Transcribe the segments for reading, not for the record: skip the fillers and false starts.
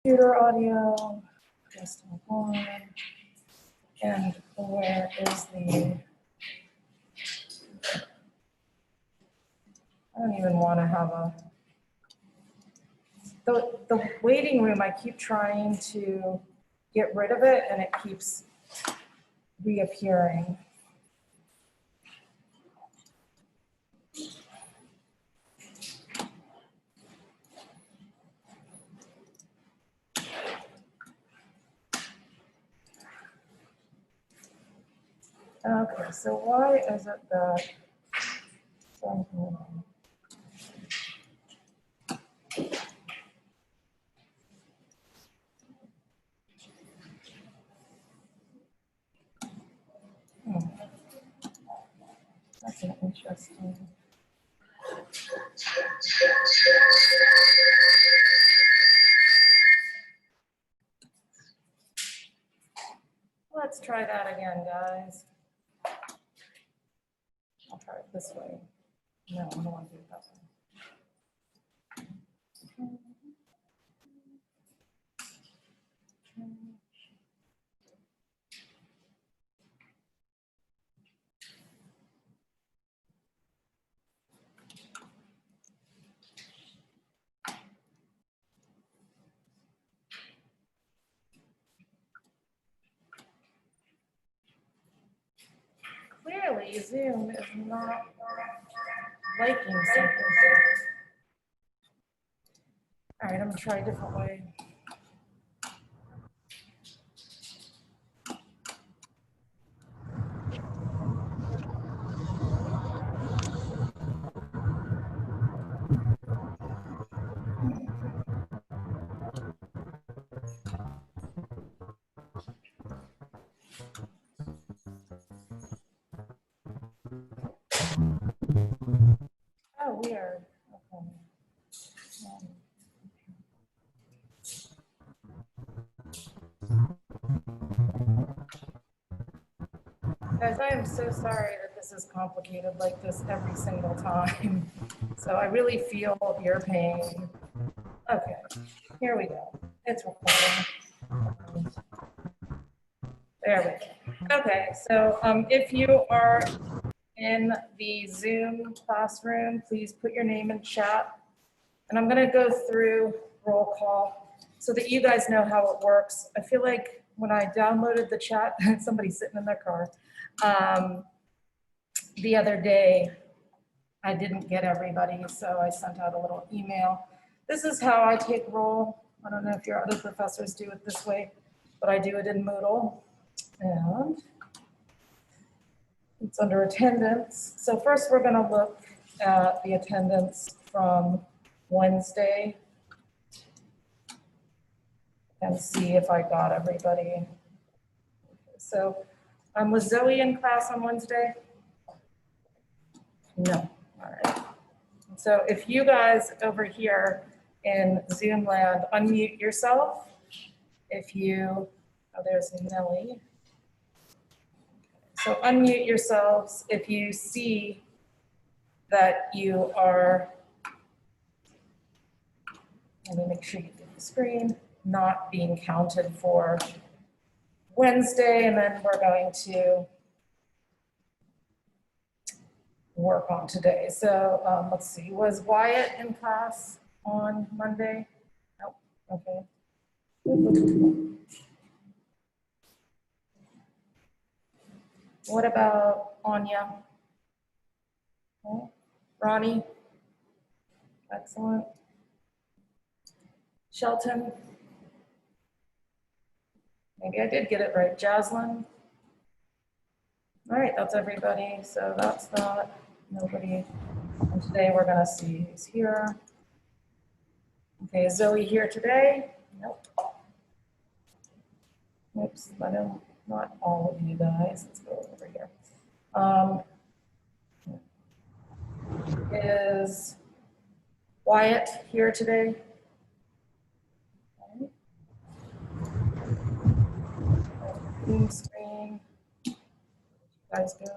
computer audio, desktop one, and where is the, I don't even want to have a, the waiting room, I keep trying to get rid of it and it keeps reappearing. Okay, so why is it that, that's an interesting. Let's try that again, guys. I'll try it this way. No, I don't want to do it that way. Clearly, Zoom is not liking something. All right, I'm gonna try a different way. Oh, weird. Okay. Guys, I am so sorry that this is complicated like this every single time. So I really feel your pain. Okay, here we go. It's recording. There we go. Okay, so if you are in the Zoom classroom, please put your name in chat. And I'm gonna go through roll call so that you guys know how it works. I feel like when I downloaded the chat, somebody's sitting in their car, the other day, I didn't get everybody, so I sent out a little email. This is how I take roll. I don't know if your other professors do it this way, but I do it in Moodle. And it's under attendance. So first we're gonna look at the attendance from Wednesday and see if I got everybody. So was Zoe in class on Wednesday? No, all right. So if you guys over here in Zoom land, unmute yourself. If you, oh, there's Nellie. So unmute yourselves if you see that you are, let me make sure you get the screen, not being counted for Wednesday, and then we're going to work on today. So let's see, was Wyatt in class on Monday? Nope, okay. What about Anya? Okay. Ronnie? Excellent. Shelton? Maybe I did get it right. Jaslyn? All right, that's everybody. So that's that. Nobody. And today we're gonna see who's here. Okay, is Zoe here today? Nope. Oops, I don't, not all of you guys. Let's go over here. Is Wyatt here today? Okay. Green screen. You guys go.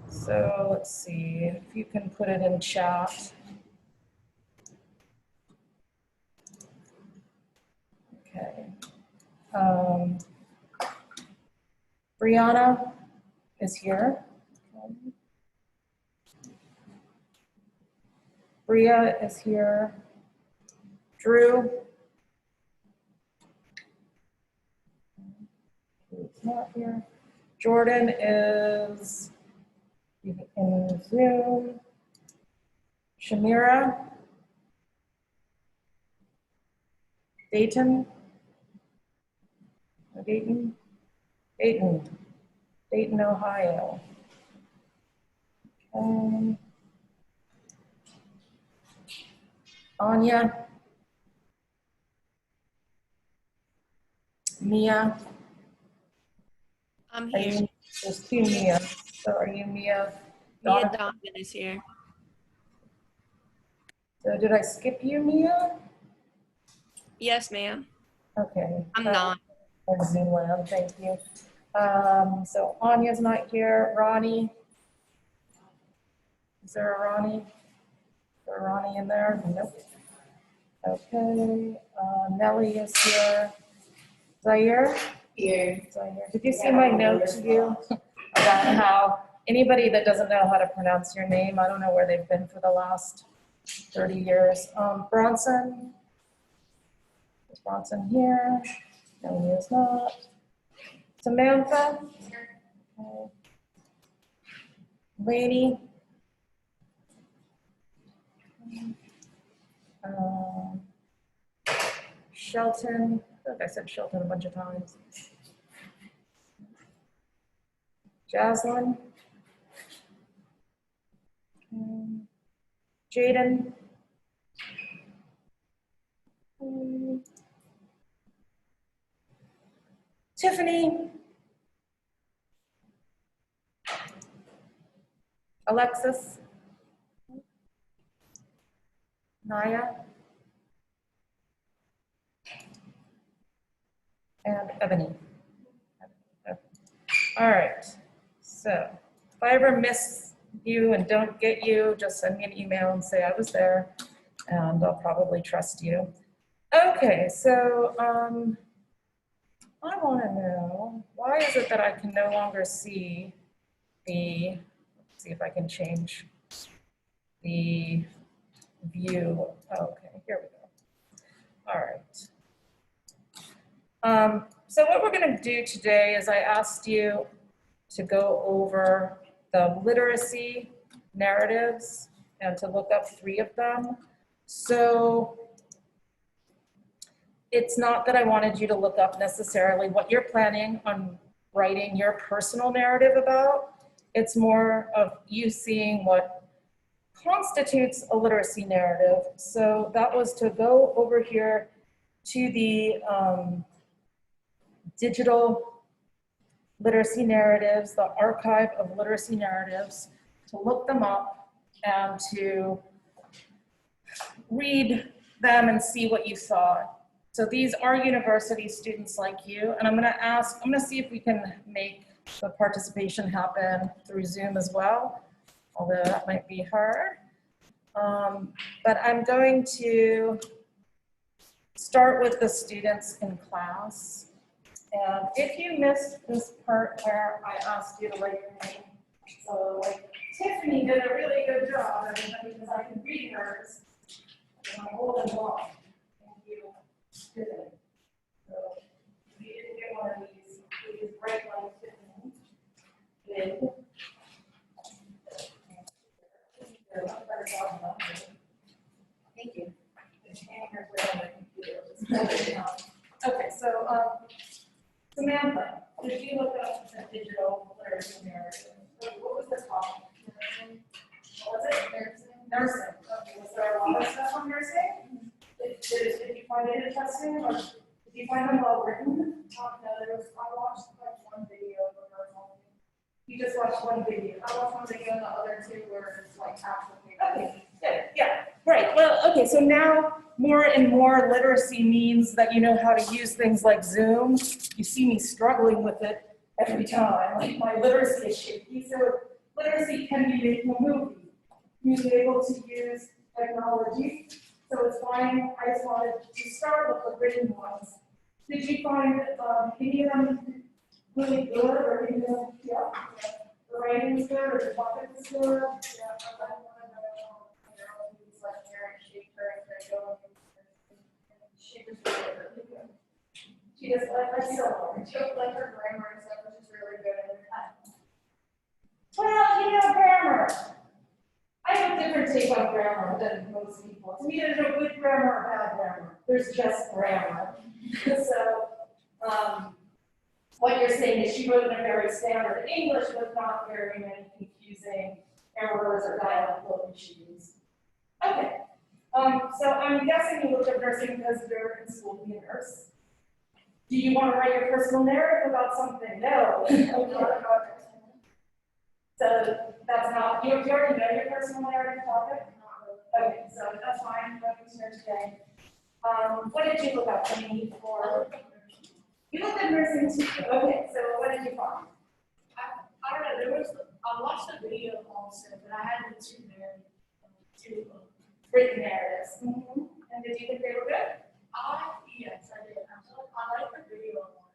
So let's see if you can put it in chat. Okay. Brianna is here. Bria is here. Drew. He's not here. Jordan is in Zoom. Shamira. Dayton. Dayton. Dayton. Dayton, Ohio. Anya. Mia. I'm Are here. you, there's two Mia. So are you Mia? Mia Donovan? Donovan is here. So did I skip you, Mia? Yes, ma'am. Okay. I'm not. In Zoom land, thank you. So Anya's not here. Ronnie. Is there a Ronnie? Is there a Ronnie in there? Nope. Okay. Nellie is here. Zaire? Here. Zaire. Did you see my note to you about how anybody that doesn't know how to pronounce your name, I don't know where they've been for the last 30 years. Bronson? Is Bronson here? No, he is not. Samantha? Okay. Lainey? Shelton? I think I said Shelton a bunch of times. Jaslyn? Jaden? Tiffany? Alexis? Naya? And Ebony. All right, so if I ever miss you and don't get you, just send me an email and say I was there, and I'll probably trust you. Okay, so I want to know, why is it that I can no longer see the, let's see if I can change the view. Okay, here we go. All right. So what we're going to do today is I asked you to go over the literacy narratives and to look up 3 of them. So it's not that I wanted you to look up necessarily what you're planning on writing your personal narrative about. It's more of you seeing what constitutes a literacy narrative. So that was to go over here to the digital literacy narratives, the archive of literacy narratives, to look them up and to read them and see what you saw. So these are university students like you, and I'm gonna see if we can make the participation happen through Zoom as well, although that might be hard. But I'm going to start with the students in class. And if you missed this part where I asked you to write your name, so like Tiffany did a really good job, because I can read hers. I'm old and long. Thank you, Tiffany. So if you didn't get one of these, please write like Tiffany did. Thank you. Okay, so Samantha, did you look up the digital literacy narrative? What was the topic? Nursing? What was it? Nursing. Nursing. Okay, was there a lot of stuff on nursing? Did you find it interesting, or did you find them well written? No, I watched like one video of her. You just watched one video. I watched one video, and the other 2 were just like actual videos. Okay, good. Yeah, right. Well, okay, so now more and more literacy means that you know how to use things like Zoom. You see me struggling with it every time, like my literacy is shaky. So literacy can be making a movie. You'll be able to use technology. So it's fine. I just wanted to start with the written ones Did you find any of them really good or any of them, yeah? The writing was good or the topic was good? Yeah, I like one of the who's like Karen Shaker and they go and she was really good. She just like so. She looked like her grammar and stuff, which is really good. Well, you know, grammar. I have a different take on grammar than most people. To me, there's no good grammar or bad grammar. There's just grammar. So, what you're saying is she wrote in a very standard English with not very many confusing errors or dialectal issues. Okay. So I'm guessing you looked up nursing because you're in school to be a nurse. Do you want to write your personal narrative about something? No. So that's not, you already know your personal narrative topic? Okay, so that's fine, nothing's here today. What did you look up for me for? You looked at nursing too. Okay, so what did you find? I don't know, there was, I watched the video also, but I had the two Written narratives. And did you think they were good? yes, I did. I like the video one.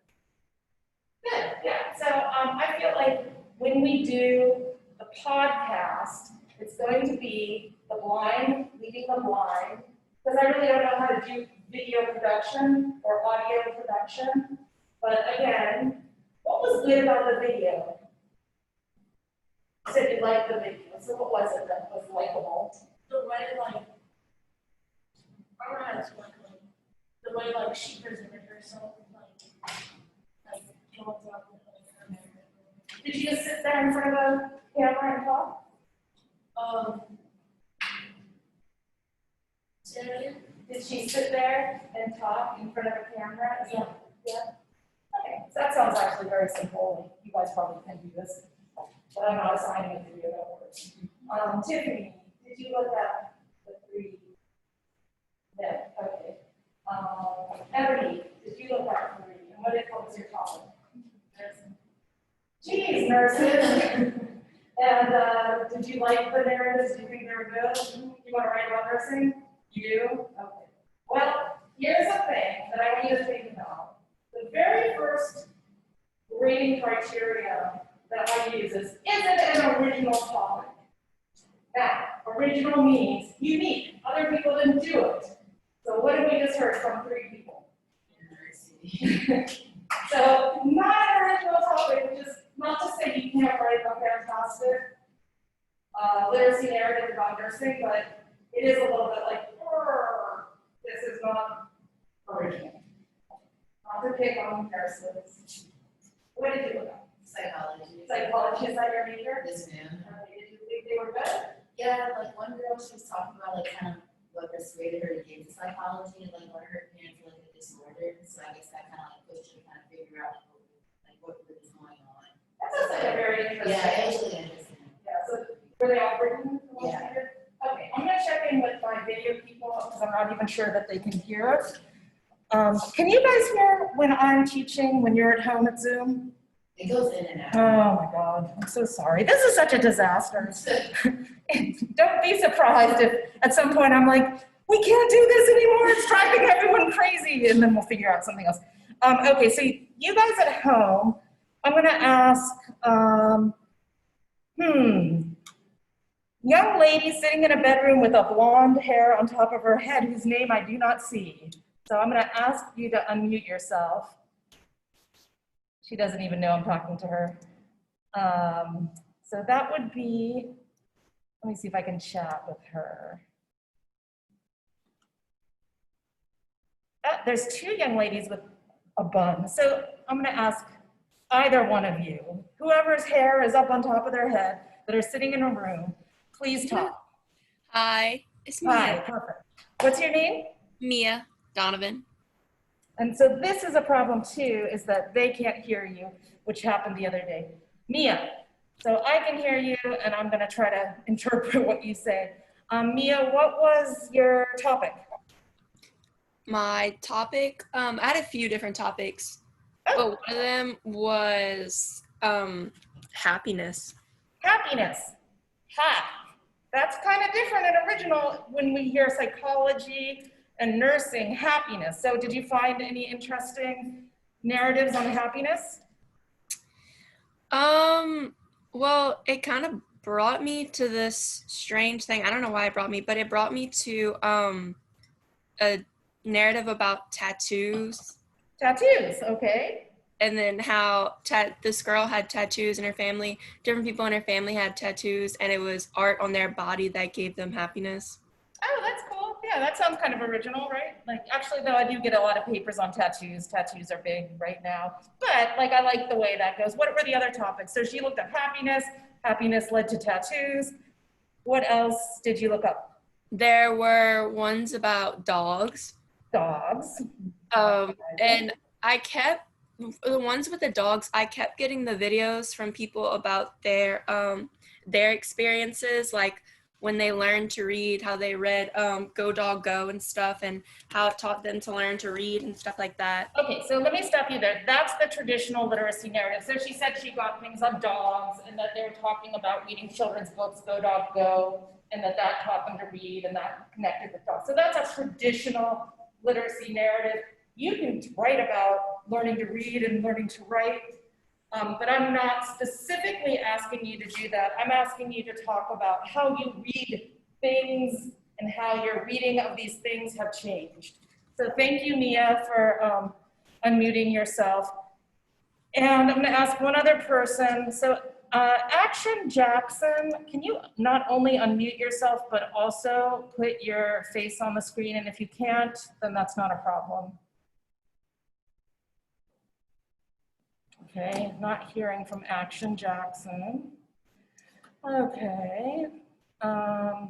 Good, yeah. So I feel like when we do the podcast, it's going to be the blind leading the blind, because I really don't know how to do video production or audio production. But again, what was good about the video? You said you liked the video, so what was it that was likable? The way like, I don't know how to explain it, like, the way like she presented herself, like going throughout her narrative. Did you just sit there in front of a camera and talk? Say that again? Did she sit there and talk in front of a camera? Yeah. Yeah. Okay, so that sounds actually very simple. You guys probably can do this, but I'm not assigning it to you, that works. Tiffany, did you look at the three? No, okay. Ebony, did you look at three? And what was your topic? Geez, nurses. And did you like the narratives? Do you think they were good? You want to write about nursing? You do? Okay. Well, here's the thing that I want you to think about. The very first grading criteria that I use is it an original topic? Now, original means unique. Other people didn't do it. So what have we just heard from three people? So not an original topic, which is not to say you can't write a fantastic literacy narrative about nursing, but it is a little bit like, this is not original. Not to pick on nurses. What did you look at? Psychology. Psychology, is that your major? Yes, ma'am. Did you think they were good? Yeah, like one girl, she was talking about like kind of what persuaded her to get into psychology and like what her parents were like a disorder. So I guess that kind of like pushed her to kind of figure out like what really is going on. That sounds like a very interesting. Yeah, it was really interesting. Yeah, so were they all written? Yeah. Okay, I'm gonna check in with my video people because I'm not even sure that they can hear us. Can you guys hear when I'm teaching, when you're at home at Zoom? It goes in and out. Oh my God, I'm so sorry. This is such a disaster. Don't be surprised if at some point I'm like, we can't do this anymore. It's driving everyone crazy. And then we'll figure out something else. Okay, so you guys at home, I'm gonna ask, young lady sitting in a bedroom with a blonde hair on top of her head whose name I do not see. So I'm gonna ask you to unmute yourself. She doesn't even know I'm talking to her. So that would be, let me see if I can chat with her. There's two young ladies with a bun. So I'm gonna ask either one of you, whoever's hair is up on top of their head that are sitting in a room, please talk. Hi, it's Hi, Mia. perfect. What's your name? Mia Donovan. And so this is a problem too, is that they can't hear you, which happened the other day. Mia, so I can hear you and I'm gonna try to interpret what you say. Mia, what was your topic? My topic, I had a few different topics, but one of them was happiness. Happiness. Ha. That's kind of different and original when we hear psychology and nursing, happiness. So did you find any interesting narratives on happiness? Well, it kind of brought me to this strange thing. I don't know why it brought me, but it brought me to a narrative about tattoos, Tattoos, okay. and then how this girl had tattoos in her family. Different people in her family had tattoos, and it was art on their body that gave them happiness. Oh, that's cool. Yeah, that sounds kind of original, right? Like, actually, though, I do get a lot of papers on tattoos. Tattoos are big right now. But, like, I like the way that goes. What were the other topics? So she looked up happiness. Happiness led to tattoos. What else did you look up? There were ones about dogs. Dogs. And the ones with the dogs, I kept getting the videos from people about their experiences, like when they learned to read, how they read Go Dog Go and stuff, and how it taught them to learn to read and stuff like that. Okay, so let me stop you there. That's the traditional literacy narrative. So she said she got things on dogs and that they were talking about reading children's books, Go Dog Go, and that taught them to read and that connected with dogs. So that's a traditional literacy narrative. You can write about learning to read and learning to write, but I'm not specifically asking you to do that. I'm asking you to talk about how you read things and how your reading of these things have changed. So thank you, Mia, for unmuting yourself. And I'm gonna ask one other person. So Action Jackson, can you not only unmute yourself, but also put your face on the screen? And if you can't, then that's not a problem. Okay, not hearing from Action Jackson. Okay. I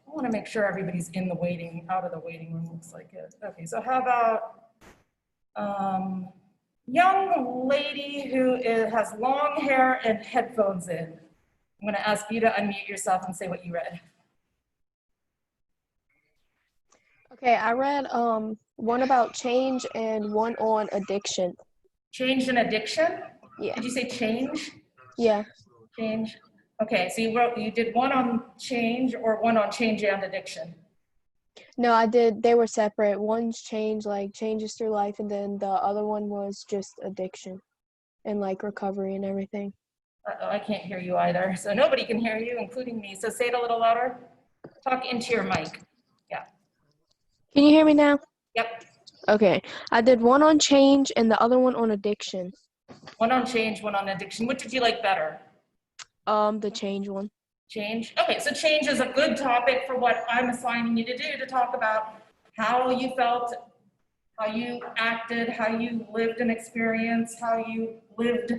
want to make sure everybody's in the out of the waiting room, looks like it. Okay, so how about young lady who has long hair and headphones in? I'm going to ask you to unmute yourself and say what you read. Okay, I read one about change and one on addiction. Change and addiction? Yeah. Did you say change? Yeah. Change. Okay, so you did one on change or one on change and addiction? No, they were separate. One's change, like changes through life, and then the other one was just addiction and like recovery and everything. Uh-oh, I can't hear you either. So nobody can hear you, including me. So say it a little louder. Talk into your mic. Yeah. Can you hear me now? Yep. Okay. I did one on change and the other one on addiction. One on change, one on addiction. What did you like better? The change one. Change. Okay, so change is a good topic for what I'm assigning you to do, to talk about how you felt, how you acted, how you lived an experience, how you lived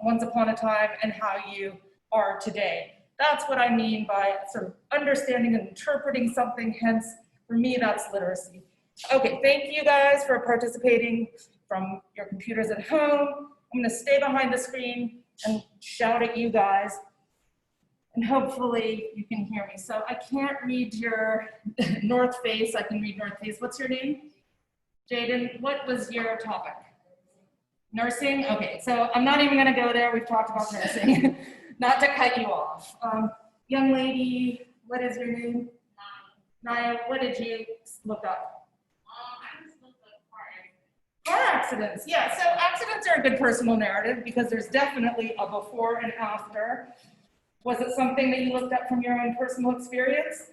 once upon a time, and how you are today. That's what I mean by sort of understanding and interpreting something. Hence, for me, that's literacy. Okay, thank you guys for participating from your computers at home. I'm gonna stay behind the screen and shout at you guys, and hopefully you can hear me. So I can't read your North Face. I can read North Face. What's your name? Jaden, what was your topic? Nursing? Okay, so I'm not even gonna go there. We've talked about nursing. Not to cut you off. Young lady, what is your name? Naya, what did you look up? I just looked at Car accidents, yeah. So accidents are a good personal narrative because there's definitely a before and after. Was it something that you looked up from your own personal experience?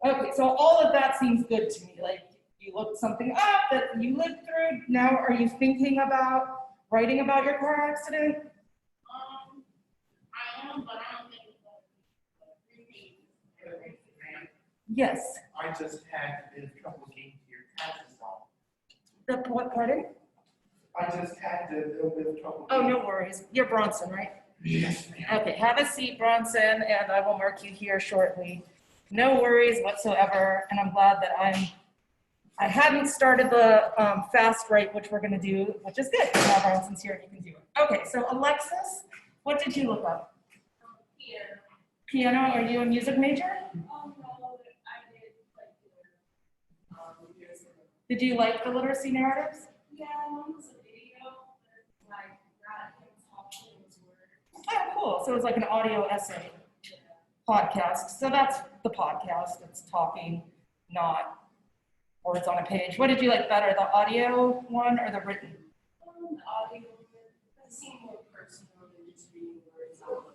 Okay, so all of that seems good to me. Like you looked something up that you lived through. Now, are you thinking about writing about your car accident? I am, but I don't think it's Yes. I just had a bit of trouble getting to your taxes on. The what, pardon? I just had a little bit of trouble. Oh, no worries. You're Bronson, right? Yes, ma'am. Okay, have a seat, Bronson, and I will mark you here shortly. No worries whatsoever, and I'm glad that I hadn't started the fast write, which we're gonna do, which is good. Now Bronson's here and you can do it. Okay, so Alexis, what did you look up? here. Piano, are you a music major? No, I did like years ago. Did you like the literacy narratives? Yeah, one was a video, like that him talking his words. Oh, cool. So it was like an audio essay podcast. So that's the podcast. It's talking, not Or it's on a page? What did you like better, the audio one or the written? The audio, it seemed more personal than just reading words out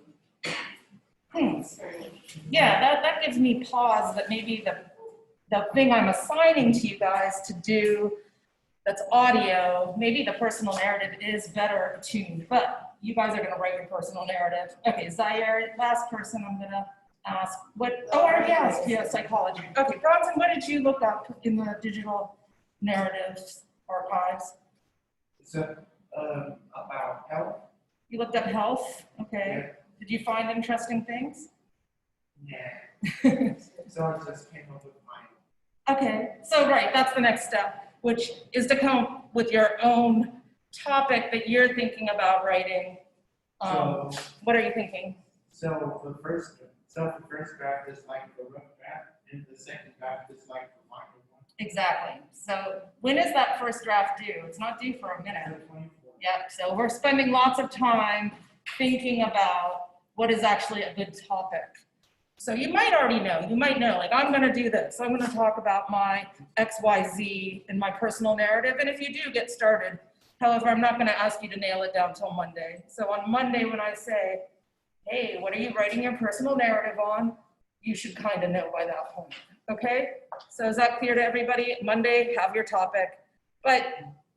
loud. Yeah, that gives me pause that maybe the thing I'm assigning to you guys to do that's audio, maybe the personal narrative is better attuned, but you guys are gonna write your personal narrative. Okay, Zaire, last person I'm gonna ask, I already asked, yeah, psychology. Okay, Bronson, what did you look up in the digital narratives archives? So, about health, You looked up health, okay. Did you find interesting things? yeah, so I just came up with mine. Okay, so right, that's the next step, which is to come up with your own topic that you're thinking about writing. So, What are you thinking? so the first draft is like the rough draft, and the second draft is like the final one. Exactly. So when is that first draft due? It's not due for a minute. So 24. Yep, so we're spending lots of time thinking about what is actually a good topic. So you might already know, like I'm gonna do this. I'm gonna talk about my XYZ in my personal narrative, and if you do, get started. However, I'm not gonna ask you to nail it down till Monday. So on Monday, when I say, hey, what are you writing your personal narrative on? You should kind of know by that point, okay? So is that clear to everybody? Monday, have your topic. But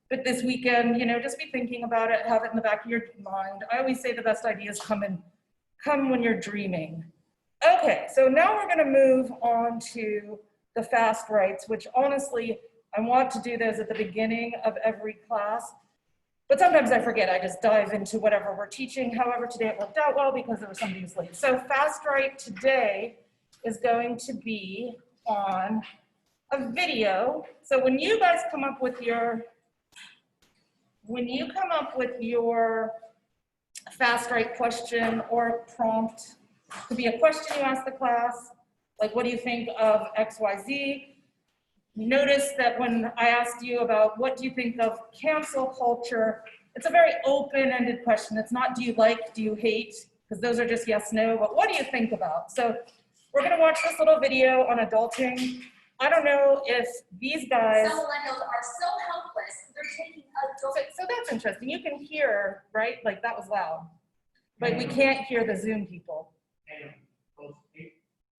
this weekend, just be thinking about it, have it in the back of your mind. I always say the best ideas come when you're dreaming. Okay, so now we're gonna move on to the fast writes, which honestly, I want to do those at the beginning of every class. But sometimes I forget, I just dive into whatever we're teaching. However, today it worked out well because there was somebody who's late. So fast write today is going to be on a video. So when you guys come up with your, fast write question or prompt, it could be a question you ask the class, like what do you think of XYZ? Notice that when I asked you about what do you think of cancel culture, it's a very open-ended question. It's not do you like, do you hate, because those are just yes, no, but what do you think about? So we're gonna watch this little video on adulting. I don't know if these guys. Some millennials are so helpless, they're taking adult. So that's interesting. You can hear, right? Like that was loud, but we can't hear the Zoom people. And those papers.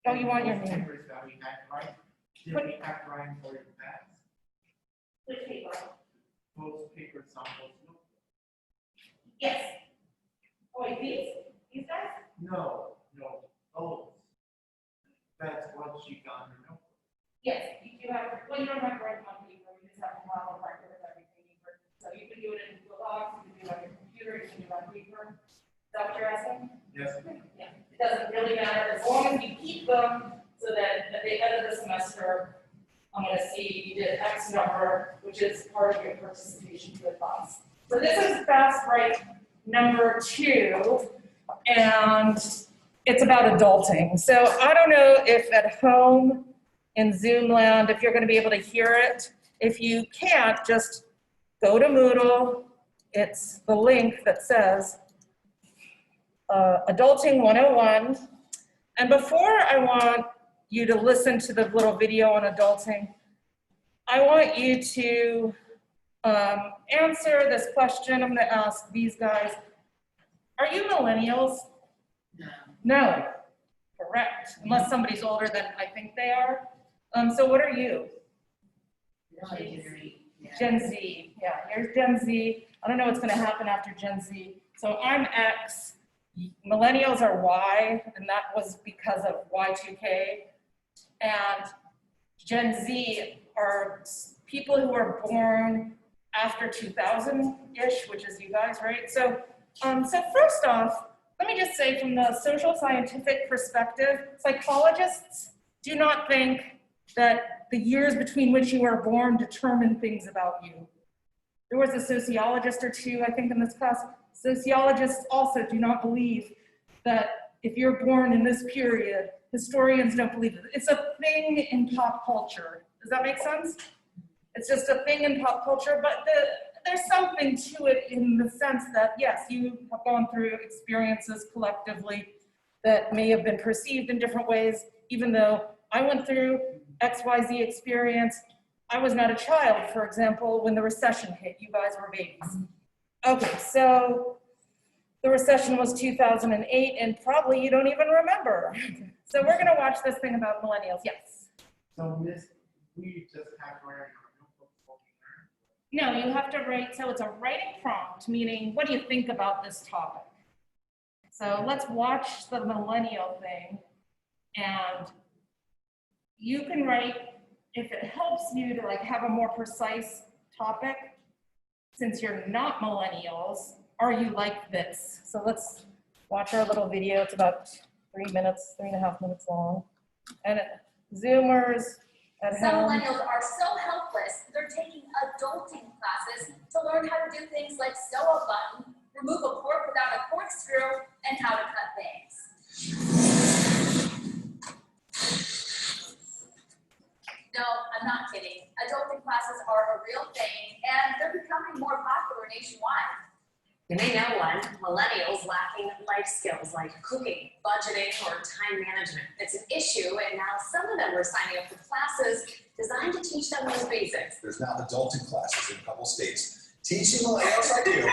Oh, you want your those name? papers that we had to write, did we have to write for your class? Which paper? Those papers on those notebooks. Yes. Oh, wait, these guys? No, those. That's what she got in her notebook. Yes, you do have, well, you don't have to write them on paper, you just have to have a record of everything. So you can do it in Google Docs, you can do it on your computer, you can do it on paper. Is that what you're asking? Yes. Yeah, it doesn't really matter, as long as you keep them so that at the end of the semester, I'm gonna see you did X number, which is part of your participation to the class. So this is fast write number 2, and it's about adulting. So I don't know if at home in Zoom land, if you're gonna be able to hear it. If you can't, just go to Moodle. It's the link that says Adulting 101. And before I want you to listen to the little video on adulting, I want you to answer this question. I'm gonna ask these guys. Are you millennials? No. No, correct, unless somebody's older than I think they are. So what are you? Gen Z, yeah, here's Gen Z. I don't know what's gonna happen after Gen Z. So I'm X, millennials are Y, and that was because of Y2K. And Gen Z are people who are born after 2000-ish, which is you guys, right? So first off, let me just say from the social scientific perspective, psychologists do not think that the years between which you are born determine things about you. There was a sociologist or two, I think, in this class. Sociologists also do not believe that if you're born in this period, historians don't believe it. It's a thing in pop culture. Does that make sense? It's just a thing in pop culture, but there's something to it in the sense that, yes, you have gone through experiences collectively that may have been perceived in different ways, even though I went through XYZ experience, I was not a child, for example, when the recession hit. You guys were babies. Okay, so the recession was 2008, and probably you don't even remember. So we're gonna watch this thing about millennials. Yes. So Miss, we just have to write our notebook before we learn. No, you have to write, so it's a writing prompt, meaning what do you think about this topic? So let's watch the millennial thing, and you can write, if it helps you to like have a more precise topic, since you're not millennials, are you like this? So let's watch our little video. It's about 3.5 minutes long. And Zoomers at Some home. millennials are so helpless, they're taking adulting classes to learn how to do things like sew a button, remove a cork without a corkscrew, and how to cut things. No, I'm not kidding. Adulting classes are a real thing, and they're becoming more popular nationwide. You may know one, millennials lacking life skills like cooking, budgeting, or time management. It's an issue, and now some of them are signing up for classes designed to teach them those basics. There's now adulting classes in a couple states teaching millennials like you,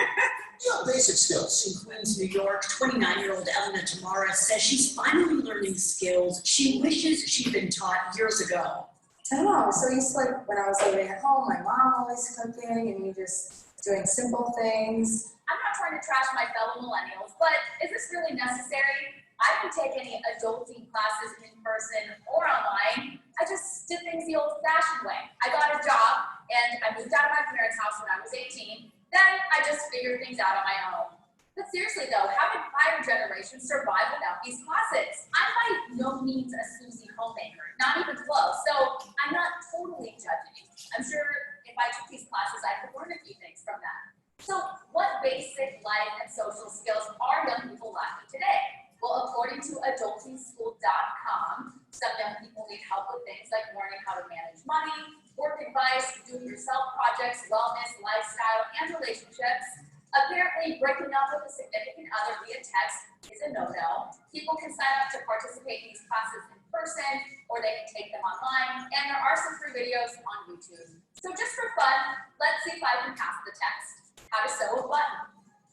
basic skills. In Queens, New York, 29-year-old Elena Tamara says she's finally learning skills she wishes she'd been taught years ago. I don't know, so used to like when I was living at home, my mom always cooking and me just doing simple things. I'm not trying to trash my fellow millennials, but is this really necessary? I didn't take any adulting classes in person or online. I just did things the old-fashioned way. I got a job and I moved out of my parents' house when I was 18. Then I just figured things out on my own. But seriously though, how did prior generations survive without these classes? I'm by no means a Susie homemaker, not even close, so I'm not totally judging. I'm sure if I took these classes, I could learn a few things from them. So what basic life and social skills are young people lacking today? Well, according to adultingschool.com, some young people need help with things like learning how to manage money, work advice, do-it-yourself projects, wellness, lifestyle, and relationships. Apparently, breaking up with a significant other via text is a no-no. People can sign up to participate in these classes in person, or they can take them online, and there are some free videos on YouTube. So just for fun, let's see if I can pass the test. How to sew a button.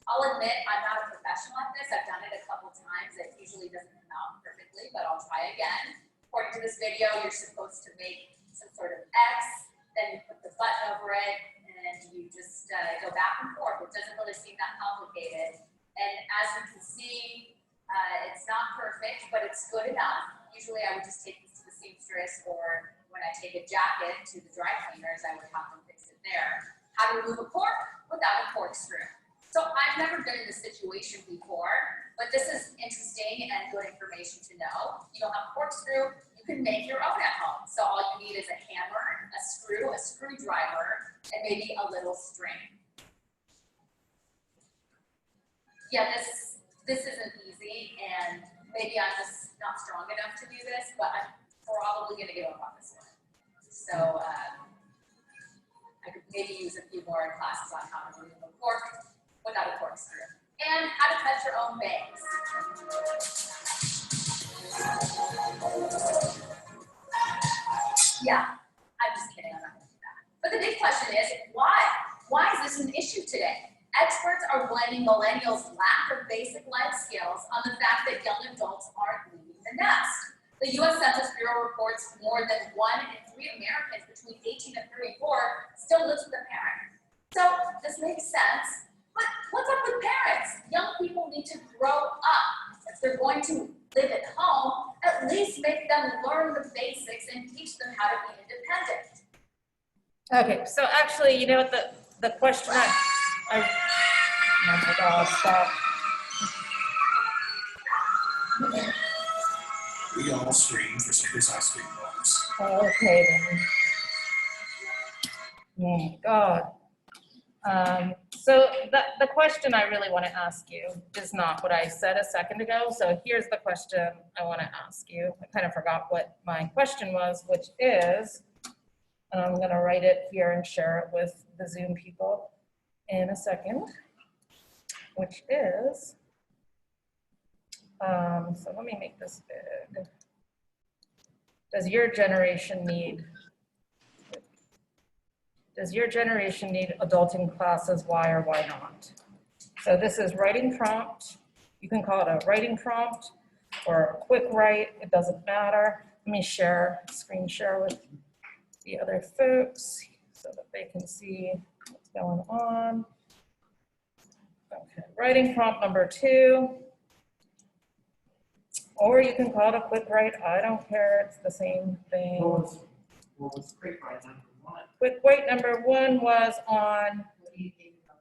I'll admit I'm not a professional at this. I've done it a couple times. It usually doesn't come out perfectly, but I'll try again. According to this video, you're supposed to make some sort of X, then you put the button over it, and you just go back and forth. It doesn't really seem that complicated. And as you can see, it's not perfect, but it's good enough. Usually I would just take this to the seamstress, or when I take a jacket to the dry cleaners, I would have them fix it there. How to remove a cork without a corkscrew. So I've never been in this situation before, but this is interesting and good information to know. You don't have a corkscrew, you can make your own at home. So all you need is a hammer, a screw, a screwdriver, and maybe a little string. Yeah, this isn't easy, and maybe I'm just not strong enough to do this, but I'm probably gonna give up on this one. So I could maybe use a few more classes on how to remove a cork without a corkscrew, and how to cut your own bangs. Yeah, I'm just kidding, I'm not gonna do that. But the big question is, why? Why is this an issue today? Experts are blaming millennials' lack of basic life skills on the fact that young adults aren't leaving the nest. The U.S. Census Bureau reports more than 1 in 3 Americans between 18 and 34 still lives with a parent. So this makes sense. But what's up with parents? Young people need to grow up. If they're going to live at home, at least make them learn the basics and teach them how to be independent. Okay, so actually, you know what the question oh my God, stop. We all scream for Snickers ice cream box. Okay then. Oh God. So the question I really want to ask you is not what I said a second ago. So here's the question I want to ask you. I kind of forgot what my question was, which is, and I'm going to write it here and share it with the Zoom people in a second, which is, so let me make this big. Does your generation need Does your generation need adulting classes? Why or why not? So this is writing prompt. You can call it a writing prompt or a quick write. It doesn't matter. Let me screen share with the other folks so that they can see what's going on. Okay, writing prompt number 2. Or you can call it a quick write. I don't care. It's the same thing. What was quick right number 1? Quick write number 1 was on What do you think about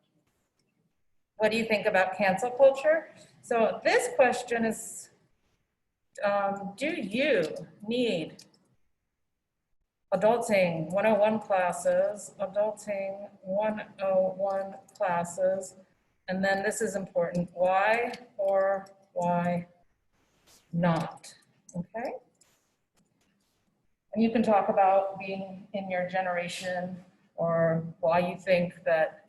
what do you think about cancel culture? So this question is, do you need adulting 101 classes, adulting 101 classes, and then this is important, why or why not, okay? And you can talk about being in your generation or why you think that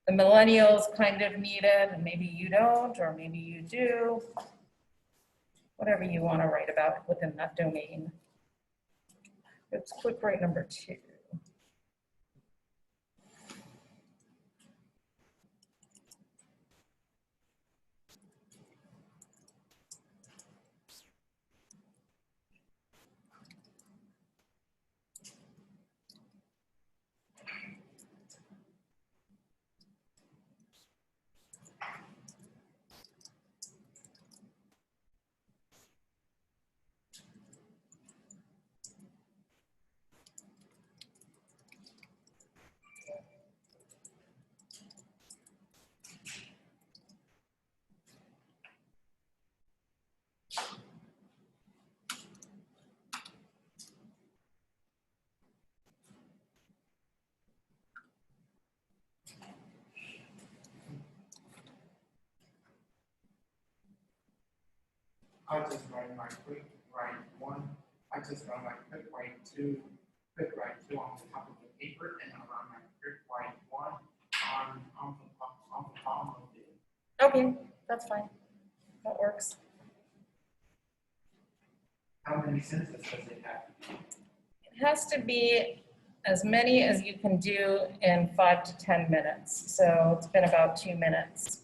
the millennials kind of need it and maybe you don't, or maybe you do. Whatever you want to write about within that domain. It's quick write number 2. I just write my quick write 1. I just write my quick write 2. Quick write 2 on the top of the paper, and I write my quick write 1 on the bottom of it. Okay, that's fine. That works. How many sentences does it have? It has to be as many as you can do in 5 to 10 minutes. So it's been about 2 minutes.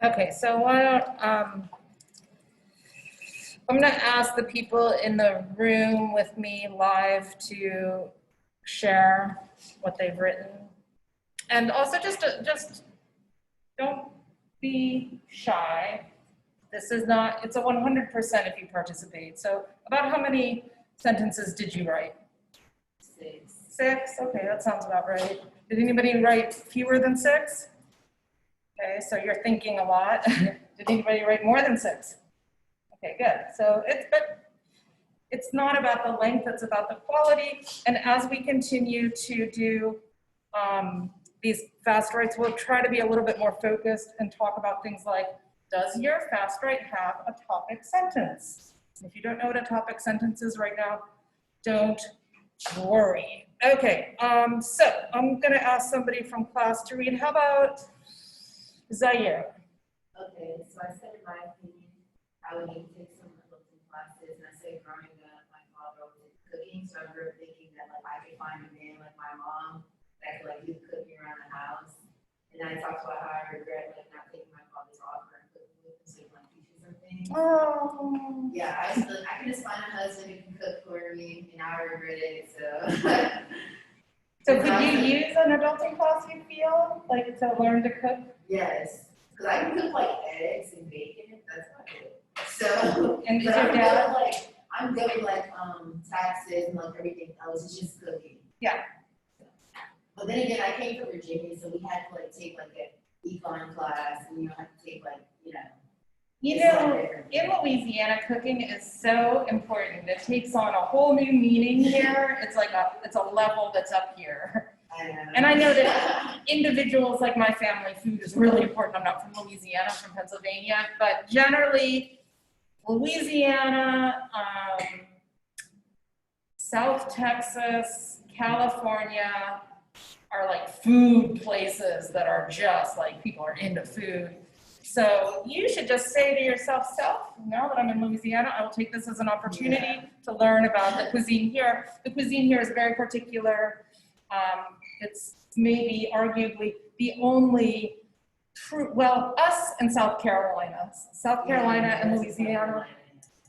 Okay, so why don't, I'm gonna ask the people in the room with me live to share what they've written. And also just don't be shy. This is not, it's a 100% if you participate. So about how many sentences did you write? 6. 6, okay, that sounds about right. Did anybody write fewer than 6? Okay, so you're thinking a lot. Did anybody write more than 6? Okay, good. So it's not about the length, it's about the quality. And as we continue to do these fast writes, we'll try to be a little bit more focused and talk about things like, does your fast write have a topic sentence? If you don't know what a topic sentence is right now, don't worry. Okay, so I'm gonna ask somebody from class to read. How about Zaire? Okay, so I said in my opinion, I would need to take some adulting classes, and I said growing up, my father was cooking, so I grew up thinking that like I could find a man like my mom that could like do the cooking around the house. And then I talked about how I regret like not taking my father's offer and cooking with him so he might teach me something. Oh. Yeah, I can just find a husband who can cook for me, and I regret it, so. So could you use an adulting class, you feel, like to learn to cook? Yes, because I can cook like eggs and bacon, that's not good. So, And is but your dad? I'm good with like taxes and like everything else, it's just cooking. Yeah. But then again, I came from Virginia, so we had to like take like an econ class, and you have to take like, You it's know, like different. in Louisiana, cooking is so important. It takes on a whole new meaning here. It's like it's a level that's up here. I know. And I know that individuals like my family, food is really important. I'm not from Louisiana, I'm from Pennsylvania, but generally, Louisiana, South Texas, California are like food places that are just like people are into food. So you should just say to yourself, now that I'm in Louisiana, I will take this as an opportunity to learn about the cuisine here. The cuisine here is very particular. It's maybe arguably the only true, well, us and South Carolina. South Carolina and Louisiana,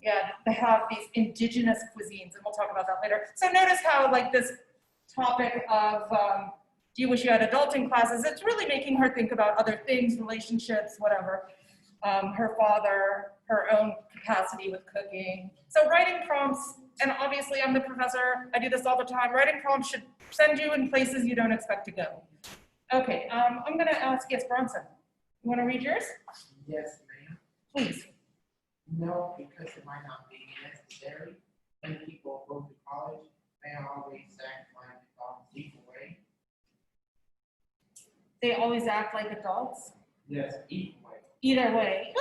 yeah, they have these indigenous cuisines, and we'll talk about that later. So notice how like this topic of do you wish you had adulting classes, it's really making her think about other things, relationships, whatever. Her father, her own capacity with cooking. So writing prompts, and obviously I'm the professor, I do this all the time, writing prompts should send you in places you don't expect to go. Okay, I'm gonna ask, yes, Bronson, you wanna read yours? Yes, ma'am. Please. No, because it might not be necessary. When people go to college, they always act like adults either way. They always act like adults? Yes, either way. Either way,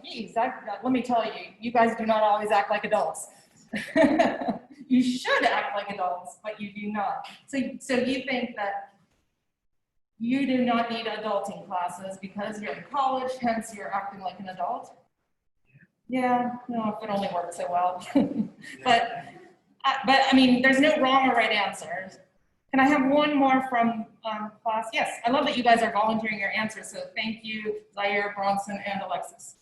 geez, let me tell you, you guys do not always act like adults. You should act like adults, but you do not. So you think that you do not need adulting classes because you're in college, hence you're acting like an adult? Yeah, no, if it only worked so well. But I mean, there's no wrong or right answer. Can I have one more from class? Yes, I love that you guys are volunteering your answers, so thank you, Zaire, Bronson, and Alexis.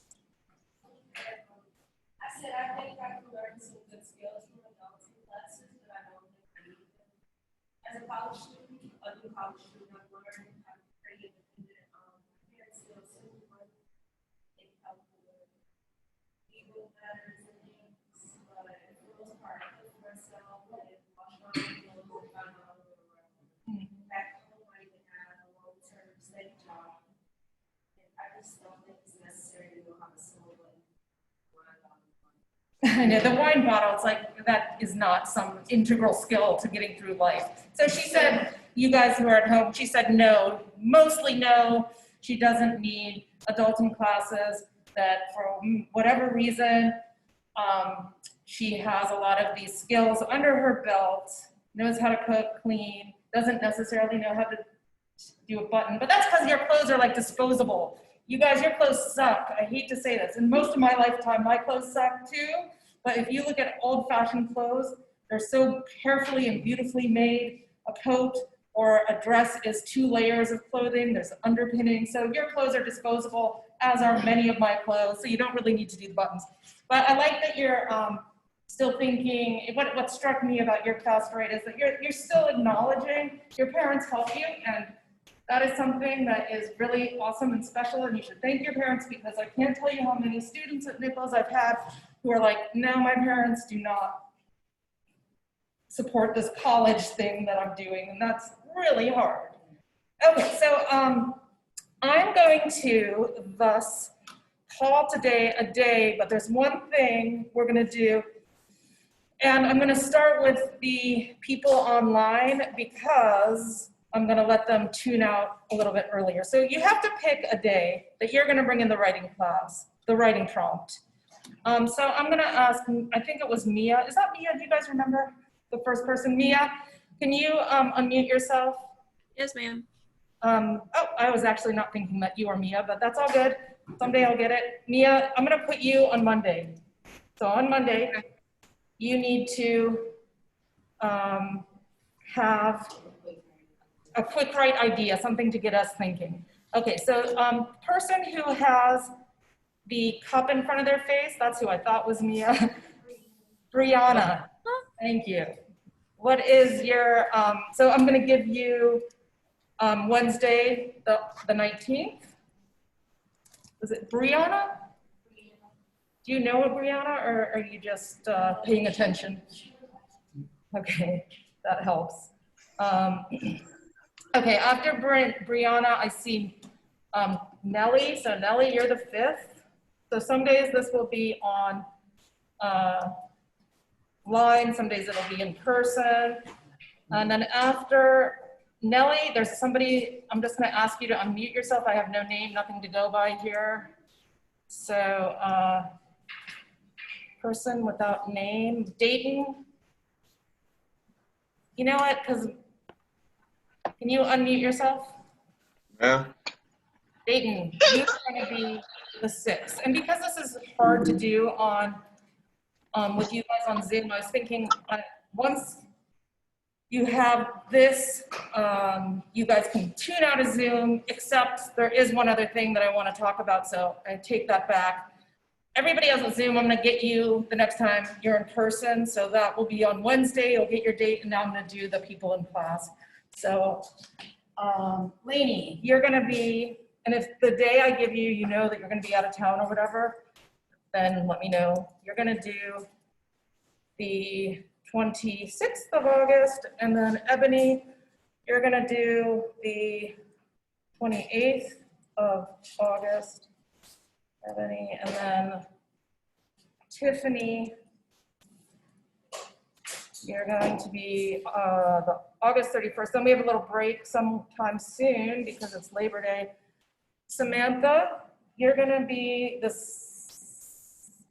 I said I think I can learn some good skills from adulting classes, but I don't think I need them. As a college student, a new college student, I've learned how to create independent parent skills in one in helpful with legal matters and things, but for the most part, I cook myself and wash my own clothes and find my own way around. Back home, I even had a long-term steady job, and I just don't think it's necessary to know how to sew a button. I know, the wine bottle, it's like, that is not some integral skill to getting through life. So she said, you guys who are at home, she said no, mostly no. She doesn't need adulting classes, that for whatever reason, she has a lot of these skills under her belt, knows how to cook, clean, doesn't necessarily know how to do a button, but that's because your clothes are like disposable. You guys, your clothes suck. I hate to say this. In most of my lifetime, my clothes suck too. But if you look at old-fashioned clothes, they're so carefully and beautifully made. A coat or a dress is 2 layers of clothing, there's underpinning. So your clothes are disposable, as are many of my clothes, so you don't really need to do the buttons. But I like that you're still thinking, what struck me about your class, right, is that you're still acknowledging your parents help you, and that is something that is really awesome and special, and you should thank your parents, because I can't tell you how many students at Nichols I've had who are like, no, my parents do not support this college thing that I'm doing, and that's really hard. Okay, so I'm going to thus call today a day, but there's one thing we're gonna do, and I'm gonna start with the people online because I'm gonna let them tune out a little bit earlier. So you have to pick a day that you're gonna bring in the writing class, the writing prompt. So I'm gonna ask, I think it was Mia. Is that Mia? Do you guys remember the first person? Mia, can you unmute yourself? Yes, ma'am. Oh, I was actually not thinking that you were Mia, but that's all good. Someday I'll get it. Mia, I'm gonna put you on Monday. So on Monday, you need to have a quick write idea, something to get us thinking. Okay, so person who has the cup in front of their face, that's who I thought was Mia. Brianna, thank you. What is your, so I'm gonna give you Wednesday, the 19th. Is it Brianna? Do you know Brianna, or are you just paying attention? Okay, that helps. Okay, after Brianna, I see Nellie. So Nellie, you're the 5th. So some days this will be on line, some days it'll be in person. And then after Nellie, there's somebody, I'm just gonna ask you to unmute yourself. I have no name, nothing to go by here. So person without name, Dayton. You know what, because can you unmute yourself? Yeah. Dayton, you're gonna be the 6th. And because this is hard to do on with you guys on Zoom, I was thinking once you have this, you guys can tune out of Zoom, except there is one other thing that I want to talk about, so I take that back. Everybody else on Zoom, I'm going to get you the next time you're in person, so that will be on Wednesday. You'll get your date, and now I'm going to do the people in class. So, Lainey, you're going to be, and if the day I give you, you know that you're going to be out of town or whatever, then let me know. You're going to do the 26th of August, and then Ebony, you're going to do the 28th of August. Ebony, and then Tiffany, you're going to be the August 31st. Then we have a little break sometime soon because it's Labor Day. Samantha, you're going to be the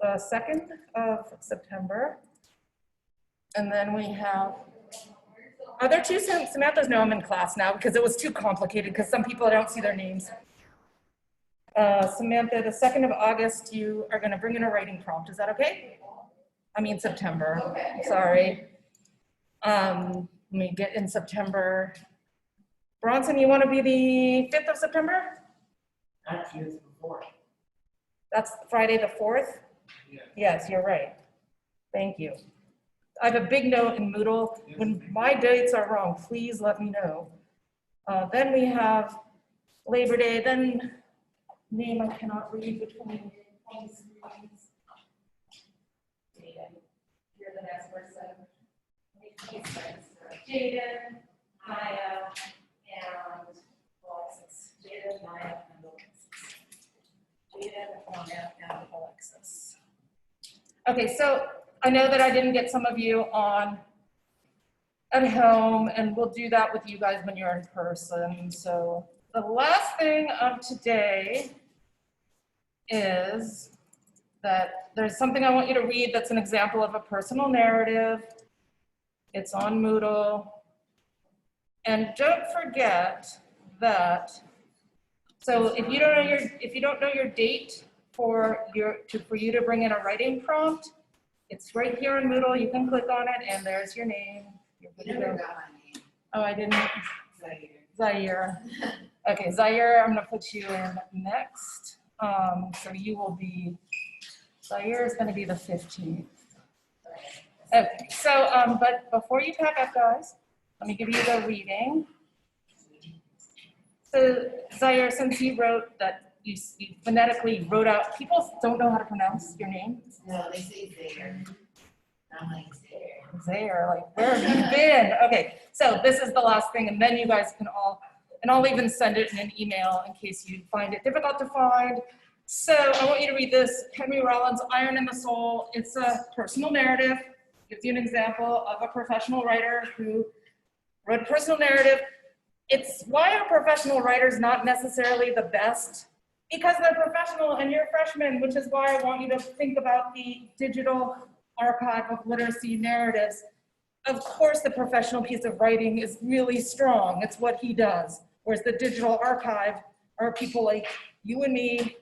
2nd of September. And then we have, are there 2 Samantha's? No, I'm in class now because it was too complicated because some people I don't see their names. Samantha, the 2nd of August, you are going to bring in a writing prompt. Is that okay? I mean September. Okay. Sorry. Let me get in September. Bronson, you want to be the 5th of September? Actually, it's the 4th. That's Friday the 4th? Yeah. Yes, you're right. Thank you. I have a big note in Moodle. When my dates are wrong, please let me know. Then we have Labor Day, then name I cannot read between screens. You're the next person. Jaden, Maya, and Alexis. Jaden, Maya, and Alexis. Jaden, Maya, and Alexis. Okay, so I know that I didn't get some of you on at home, and we'll do that with you guys when you're in person. So the last thing of today is that there's something I want you to read that's an example of a personal narrative. It's on Moodle. And don't forget that, so if you don't know your date for you to bring in a writing prompt, it's right here in Moodle. You can click on it and there's your name. You're good to go. Oh, I didn't. Zaire. Okay, Zaire, I'm gonna put you in next. So you will be, Zaire is gonna be the 15th. Okay, so, but before you pack up, guys, let me give you the reading. So Zaire, since you wrote that you phonetically wrote out, people don't know how to pronounce your name. No, they say Zaire. I'm like, Zaire. Zaire, like, where have you been? Okay, so this is the last thing, and then you guys can all, and I'll even send it in an email in case you find it difficult to find. So I want you to read this, Henry Rollins' Iron in the Soul. It's a personal narrative. Gives you an example of a professional writer who wrote a personal narrative. It's why are professional writers not necessarily the best? Because they're professional and you're freshmen, which is why I want you to think about the digital archive of literacy narratives. Of course, the professional piece of writing is really strong. It's what he does. Whereas the digital archive are people like you and me.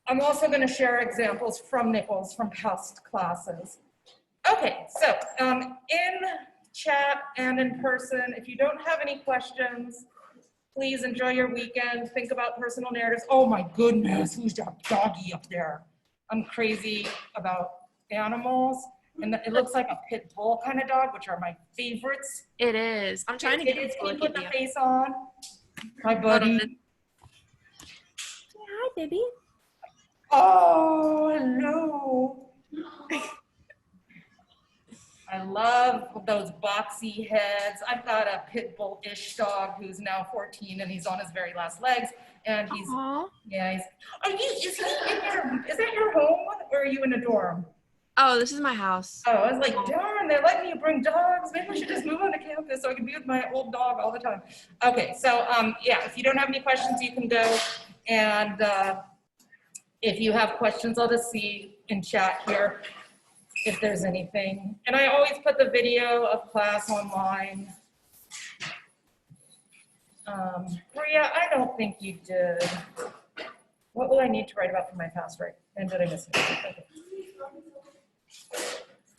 I'm also going to share examples from Nichols from past classes. Okay, so in chat and in person, if you don't have any questions, please enjoy your weekend. Think about personal narratives. Oh my goodness, who's that doggy up there? I'm crazy about animals. And it looks like a pit bull kind of dog, which are my favorites. It is. I'm trying to get It is. it to Can you look put at the you. face on? Hi, buddy. Hi, baby. Oh, hello. I love those boxy heads. I've got a pit bull-ish dog who's now 14 and he's on his very last legs. And he's, Aww. yeah, is that your home or are you in a dorm? Oh, this is my house. Oh, I was like, darn, they're letting you bring dogs. Maybe we should just move on to campus so I can be with my old dog all the time. Okay, so yeah, if you don't have any questions, you can go. And if you have questions, I'll just see in chat here if there's anything. And I always put the video of class online. Bria, I don't think you did. What will I need to write about for my past right? And did I miss it? Okay.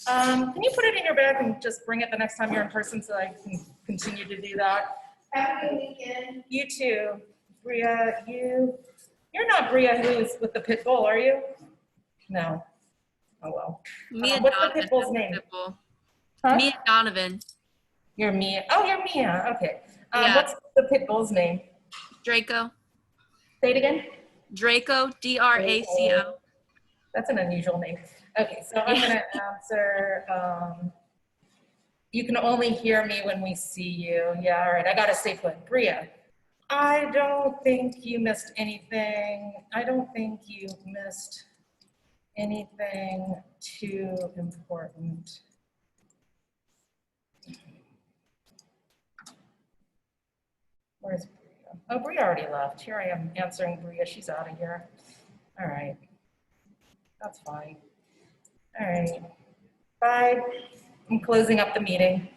Can you put it in your bag and just bring it the next time you're in person so I can continue to do that? Have a good weekend. You too. Bria, you're not Bria who's with the pit bull, are you? No. Oh well. Mia What's the Donovan pit bull's has a name? pit bull. Huh? Mia Donovan. You're Mia. Oh, you're Mia. Okay. Yeah. What's the pit bull's name? Draco. Say it again. Draco, D-R-A-C-O. That's an unusual name. Okay, so I'm gonna answer, you can only hear me when we see you. Yeah, all right, I gotta stay put. Bria, I don't think you missed anything. I don't think you missed anything too important. Where's Bria? Oh, Bria already left. Here I am answering Bria. She's out of here. All right. That's fine. All right. Bye. I'm closing up the meeting.